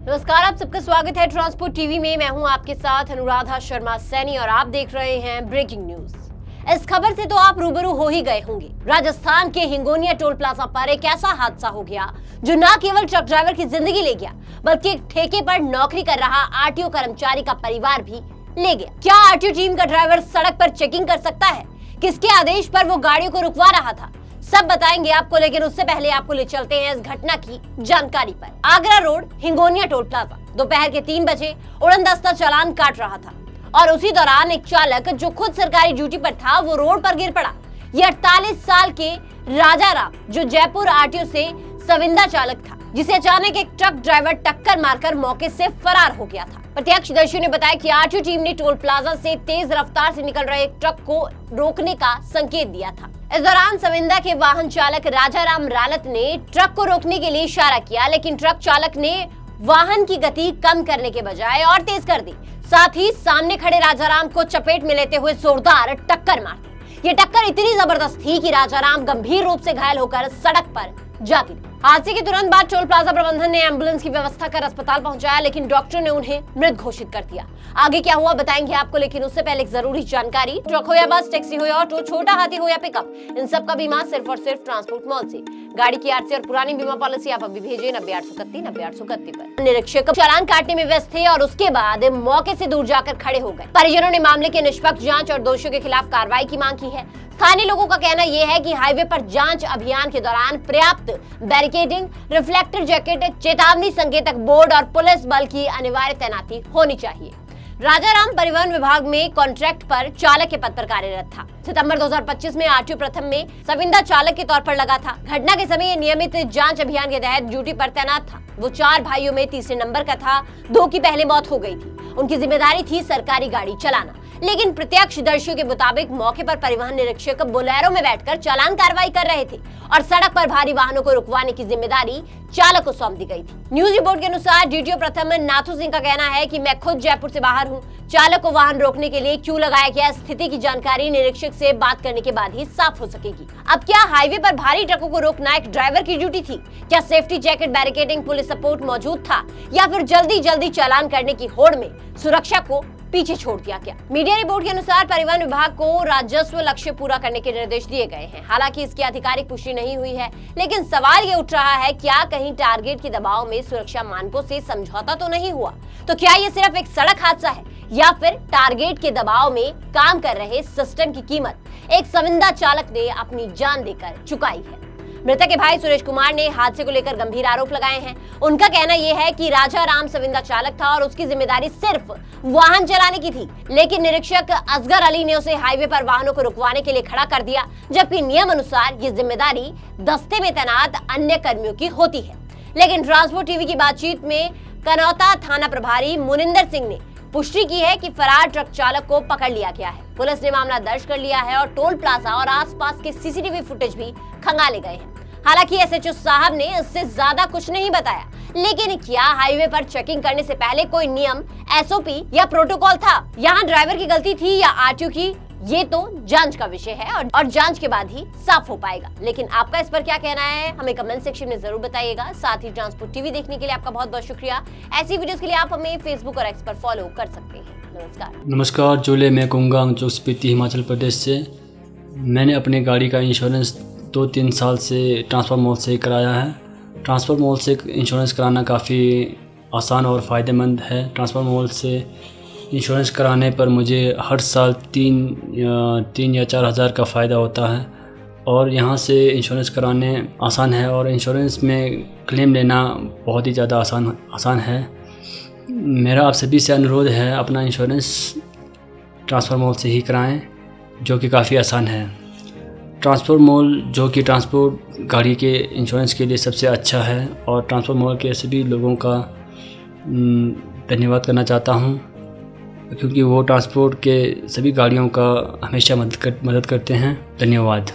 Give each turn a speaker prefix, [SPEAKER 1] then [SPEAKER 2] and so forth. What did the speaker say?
[SPEAKER 1] नमस्कार, आप सबका स्वागत है ट्रांसपोर्ट टीवी में। मैं हूं आपके साथ अनुराधा शर्मा सैनी और आप देख रहे हैं ब्रेकिंग न्यूज। इस खबर से तो आप रूबरू हो ही गए होंगे। राजस्थान के हिंगोनिया टोल प्लाजा पर एक ऐसा हादसा हो गया जो न केवल ट्रक ड्राइवर की जिंदगी ले गया बल्कि एक ठेके पर नौकरी कर रहा आरटीओ कर्मचारी का परिवार भी ले गया। क्या आरटीओ टीम का ड्राइवर सड़क पर चेकिंग कर सकता है? किसके आदेश पर वो गाड़ियों को रुकवा रहा था? सब बताएंगे आपको, लेकिन उससे पहले आपको ले चलते हैं इस घटना की जानकारी पर। Agra road Hingonia toll plaza दोपहर के 3 बजे उड़नदस्ता चालान काट रहा था और उसी दौरान एक चालक जो खुद सरकारी ड्यूटी पर था वो रोड पर गिर पड़ा। ये 48 साल के राजाराम जो जयपुर आरटीओ से सविंदा चालक था, जिसे अचानक एक ट्रक ड्राइवर टक्कर मारकर मौके से फरार हो गया था। प्रत्यक्षदर्शियों ने बताया कि आरटीओ टीम ने टोल प्लाजा से तेज रफ्तार से निकल रहे एक ट्रक को रोकने का संकेत दिया था। इस दौरान सविंदा के वाहन चालक राजाराम रालत ने ट्रक को रोकने के लिए इशारा किया, लेकिन ट्रक चालक ने वाहन की गति कम करने के बजाय और तेज कर दी। साथ ही सामने खड़े राजाराम को चपेट में लेते हुए जोरदार टक्कर मार दी। ये टक्कर इतनी जबरदस्त थी कि राजाराम गंभीर रूप से घायल होकर सड़क पर जा गिरे। हादसे के तुरंत बाद टोल प्लाजा प्रबंधन ने एम्बुलेंस की व्यवस्था कर अस्पताल पहुंचाया, लेकिन डॉक्टर ने उन्हें मृत घोषित कर दिया। आगे क्या हुआ बताएंगे आपको, लेकिन उससे पहले एक जरूरी जानकारी। ट्रक हो या बस, टैक्सी हो या ऑटो, छोटा हाथी हो या पिकअप, इन सब का बीमा सिर्फ और सिर्फ ट्रांसपोर्ट मॉल से। गाड़ी की आरसी और पुरानी बीमा पॉलिसी आप अभी भेजें 90-831-90-831 पर। निरीक्षक चालान काटने में व्यस्त थे और उसके बाद मौके से दूर जाकर खड़े हो गए। परिजनों ने मामले की निष्पक्ष जांच और दोषियों के खिलाफ कार्रवाई की मांग की है। स्थानीय लोगों का कहना यह है कि हाईवे पर जांच अभियान के दौरान पर्याप्त बैरिकेडिंग, रिफ्लेक्टर जैकेट, चेतावनी संकेतक बोर्ड और पुलिस बल की अनिवार्य तैनाती होनी चाहिए। राजाराम परिवहन विभाग में कॉन्ट्रैक्ट पर चालक के पद पर कार्यरत था। सितंबर 2025 में आरटीओ प्रथम में सविंदा चालक के तौर पर लगा था। घटना के समय नियमित जांच अभियान के तहत ड्यूटी पर तैनात था। वो 4 भाइयों में तीसरे नंबर का था। 2 की पहले मौत हो गई थी। उनकी जिम्मेदारी थी सरकारी गाड़ी चलाना, लेकिन प्रत्यक्षदर्शियों के मुताबिक मौके पर परिवहन निरीक्षक बोलेरो में बैठकर चालान कार्रवाई कर रहे थे और सड़क पर भारी वाहनों को रुकवाने की जिम्मेदारी चालक को सौंप दी गई थी। न्यूज रिपोर्ट के अनुसार डीटीओ प्रथम नाथू सिंह का कहना है कि मैं खुद जयपुर से बाहर हूं। चालक को वाहन रोकने के लिए क्यों लगाया गया, स्थिति की जानकारी निरीक्षक से बात करने के बाद ही साफ हो सकेगी। अब क्या हाईवे पर भारी ट्रकों को रोकना एक ड्राइवर की ड्यूटी थी? क्या safety jacket, barricading, police support मौजूद था, या फिर जल्दी चालान करने की होड़ में सुरक्षा को पीछे छोड़ दिया गया? मीडिया रिपोर्ट के अनुसार परिवहन विभाग को राजस्व लक्ष्य पूरा करने के निर्देश दिए गए हैं। हालांकि इसकी आधिकारिक पुष्टि नहीं हुई है, लेकिन सवाल ये उठ रहा है, क्या कहीं टारगेट के दबाव में सुरक्षा मानकों से समझौता तो नहीं हुआ? तो क्या ये सिर्फ एक सड़क हादसा है या फिर टारगेट के दबाव में काम कर रहे सिस्टम की कीमत एक सविंदा चालक ने अपनी जान देकर चुकाई है? मृतक के भाई सुरेश कुमार ने हादसे को लेकर गंभीर आरोप लगाए हैं। उनका कहना यह है कि राजाराम सविंदा चालक था और उसकी जिम्मेदारी सिर्फ वाहन चलाने की थी, लेकिन निरीक्षक असगर अली ने उसे हाईवे पर वाहनों को रुकवाने के लिए खड़ा कर दिया, जबकि नियम अनुसार ये जिम्मेदारी दस्ते में तैनात अन्य कर्मियों की होती है। लेकिन ट्रांसपोर्ट टीवी की बातचीत में कनौता थाना प्रभारी मुनिंदर सिंह ने पुष्टि की है कि फरार ट्रक चालक को पकड़ लिया गया है। पुलिस ने मामला दर्ज कर लिया है और टोल प्लाजा और आसपास के सीसीटीवी फुटेज भी खंगाले गए हैं। हालांकि एसएचओ साहब ने इससे ज्यादा कुछ नहीं बताया, लेकिन क्या हाईवे पर चेकिंग करने से पहले कोई नियम, एसओपी या प्रोटोकॉल था? यहाँ ड्राइवर की गलती थी या आरटीओ की? ये तो जांच का विषय है और जांच के बाद ही साफ हो पाएगा। लेकिन आपका इस पर क्या कहना है, हमें कमेंट सेक्शन में जरूर बताइएगा। साथ ही ट्रांसपोर्ट टीवी देखने के लिए आपका बहुत बहुत शुक्रिया। ऐसी वीडियोस के लिए आप हमें फेसबुक और एक्स पर फॉलो कर सकते हैं।
[SPEAKER 2] नमस्कार, जोले मैं कुंगांग जो स्पीति हिमाचल प्रदेश से। मैंने अपनी गाड़ी का इंश्योरेंस 2-3 साल से ट्रांसपोर्ट मॉल से कराया है। ट्रांसपोर्ट मॉल से इंश्योरेंस कराना काफ़ी आसान और फ़ायदेमंद है। ट्रांसपोर्ट मॉल से इंश्योरेंस कराने पर मुझे हर साल 3 या 4 हज़ार का फ़ायदा होता है और यहाँ से इंश्योरेंस कराने आसान है और इंश्योरेंस में क्लेम लेना बहुत ही ज़्यादा आसान है। मेरा आप सभी से अनुरोध है, अपना इंश्योरेंस ट्रांसपोर्ट मॉल से ही कराएं, जो कि काफ़ी आसान है। ट्रांसपोर्ट मॉल जो कि ट्रांसपोर्ट गाड़ी के इंश्योरेंस के लिए सबसे अच्छा है और ट्रांसपोर्ट मॉल के सभी लोगों का धन्यवाद करना चाहता हूं, क्योंकि वो ट्रांसपोर्ट के सभी गाड़ियों का हमेशा मदद करते हैं। धन्यवाद।